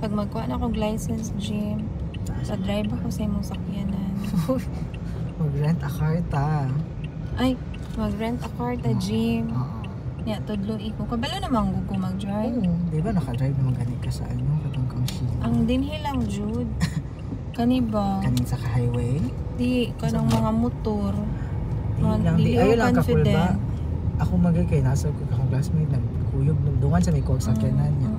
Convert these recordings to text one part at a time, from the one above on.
Pag magkuha na akong license, Jim, sa-drive ako sa imong sakyanan. Mag-rent a car ta. Ay, mag-rent a car ta, Jim. Oo. Ya, tudlo iko. Kabalo naman ko mag-drive. Oo, di ba nakadrive naman gani ka sa ano, katong kang Sheila? Ang dinhi lang, Jude. Kani ba? Kanin sa highway? Di, kanang mga motor. Di lang, di. Ayun lang kakul ba? Ako magigay, nasa ko kakong classmate, nagkuyog, dungan sa may kog sa kenan niya.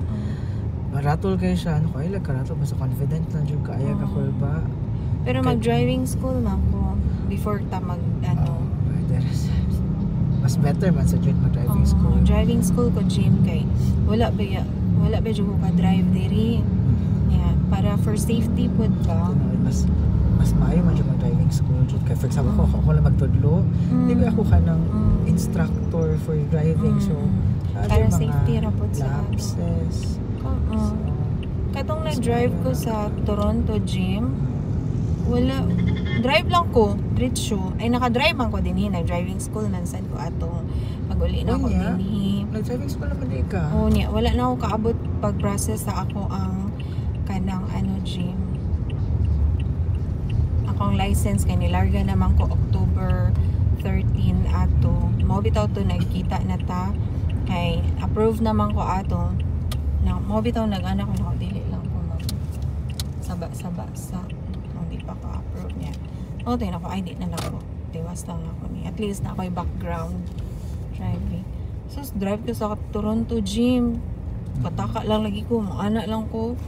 Maratol kayo siya, ano ko, ay karatol, mas confident lang dyan ka, ayaw kakul ba? Pero mag-driving school na ko before ta mag, ano. Mas better man sa dyan mag-driving school. Driving school ko, Jim, kay wala ba dyan ko ka-drive diri. Yeah, para for safety po ba? Mas maayo man dyan mag-driving school. Kaya for example, ako lang magtudlo, di ba ako ka ng instructor for driving, so para safety ra po sa lapses. Katong nag-drive ko sa Toronto, Jim, wala, drive lang ko, diretso. Ay, naka-drive man ko dinhi, nag-driving school man sad ko atong pag-uli na ko dinhi. Nag-driving school naman di ka? Oo niya, wala na ako kaabot pag-process sa ako ang kanang ano, Jim. Akong license kay nilarga naman ko October 13 ato. Mao bitaw to nagkita na ta. Kay approve naman ko ato. Na mao bitaw nag-ana ko na dili lang ko mag saba sa hindi pa ko approve niya. O tayo na ko ID na lang ko. Diwas lang ako ni. At least na ako'y background driving. So drive ko sa Toronto, Jim. Pataka lang lagi ko, anak lang ko.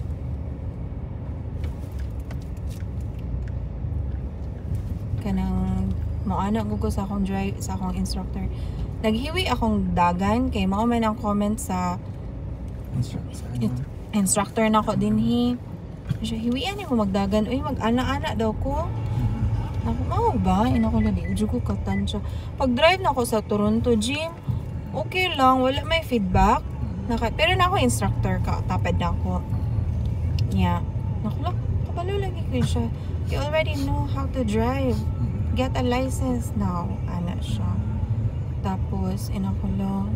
Kanang moana ko sa akong drive, sa akong instructor. Naghiwi akong dagan kay mao man ang comment sa instructor na ko dinhi. Siya hiwian ni mo magdagan, uy mag-ana-ana daw ko. Ako mao ba? Ina ko lagi ujud ko katansya. Pag drive na ako sa Toronto, Jim, okay lang, wala may feedback. Pero na ako instructor ka, tapad na ako. Yeah. Naku lang, kabalo lagi ko siya. You already know how to drive. Get a license now. Ana siya. Tapos, ko lang.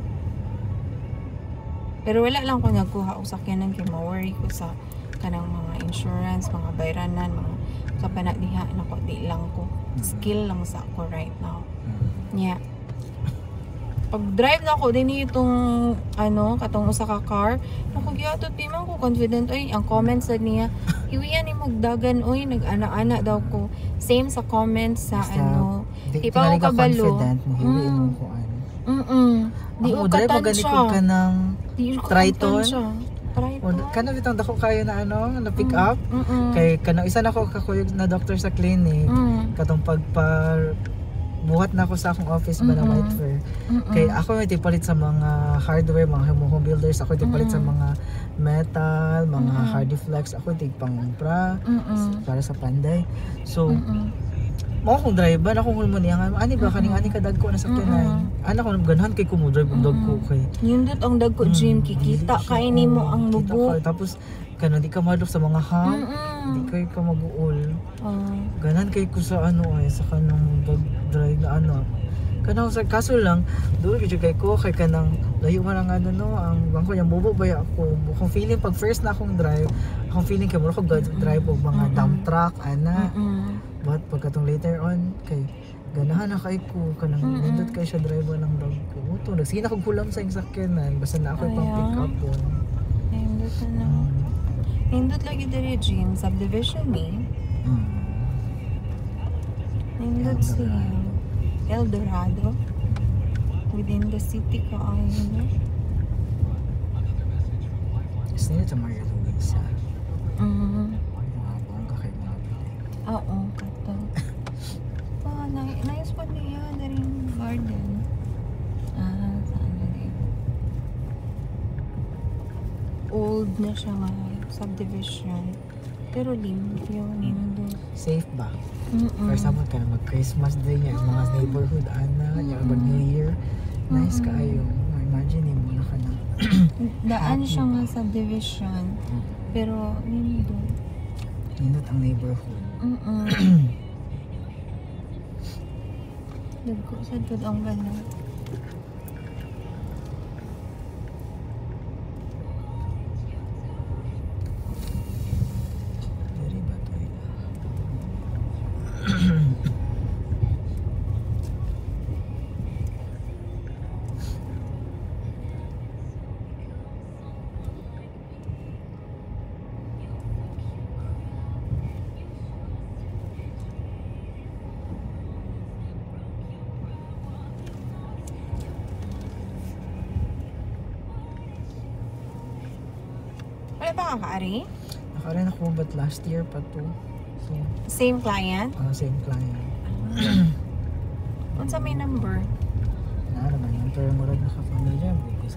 Pero wala lang ko nagkuha o sakyanan kay ma-worry ko sa kanang mga insurance, mga bayranan, mga kapanadiha. Naku, di lang ko. Skill lang sa ako right now. Yeah. Pag drive na ako din itong katong usa ka car, naku giatot di man ko confident oy ang comments sa niya iwian ni magdagan oy nag-ana-ana daw ko same sa comments sa di pa ako kabalo di ko katansya ka ng Triton Triton kanang bitang dako kayo na na pick up kay kanang isa na ko kakuyog na doctor sa clinic katong buhat na ako sa akong office ba na White Fair. Kay ako may tipalit sa mga hardware, mga home builders, ako tipalit sa mga metal, mga hardiflex, ako tigpang-pra para sa panday. So, mo akong driver, akong hulmunihan, ani ba kaning ani kadag ko na sa kinay. Ana ko ganahan kay ko mo drive ang dag ko kay. Yundot ang dag ko Jim, kikita kay nimo ang mubo. Tapos kanang di ka madok sa mga hang, di kay ka mabuol. Ganan kay ko sa sa kanang drive na kanang sa kaso lang duro gyud kay ko kay kanang layo man ang ang bangko yang bobo ba ako kung feeling pag first na akong drive akong feeling kay mo ko drive og mga dump truck but pagkatong later on kay ganahan na kay ko kanang nindot kay siya driver ng dog ko to nagsina kog kulam sa sakyanan basta na ako pang pick up on nindot lagi diri Jim subdivision ni nindot siya El Dorado within the city ka Gusto niya sa Maria Luisa mga bongga kay mga oo kato nice pa niya na rin garden saan lagi old na siya nga subdivision pero limpyo nindot safe ba? For example ka na mag-Christmas day niya, mga neighborhood yung New Year, nice kaayo. Imagine mo na ka na. Daan siya nga subdivision, pero nindot. Nindot ang neighborhood. Sadkod ang ganda. Wala ba kakaari? Nakarin ako but last year pa to. So, Same client? same client. Unsa may number? Na naman yun. Pero murag nakafamilya. Kasi